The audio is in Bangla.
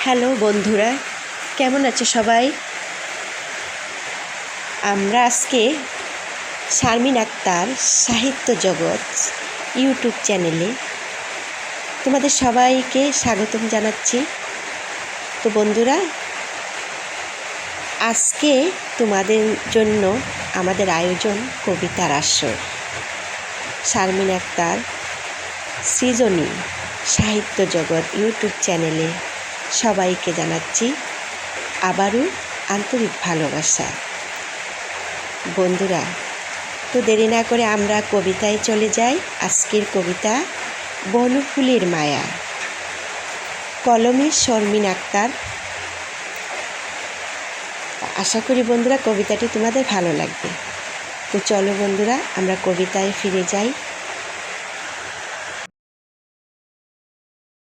হ্যালো বন্ধুরা, কেমন আছো সবাই? আমরা আজকে শারমিন আক্তার সাহিত্য জগৎ ইউটিউব চ্যানেলে তোমাদের সবাইকে স্বাগতম জানাচ্ছি। তো বন্ধুরা, আজকে তোমাদের জন্য আমাদের আয়োজন কবিতার আসর। শারমিন আক্তার সৃজনী সাহিত্য জগৎ ইউটিউব চ্যানেলে সবাইকে জানাচ্ছি আবারও আন্তরিক ভালোবাসা। বন্ধুরা, তো দেরি না করে আমরা কবিতায় চলে যাই। আজকের কবিতা বনফুলের মায়া, কলমে শারমিন আক্তার। আশা করি বন্ধুরা কবিতাটি তোমাদের ভালো লাগবে। তো চলো বন্ধুরা, আমরা কবিতায় ফিরে যাই।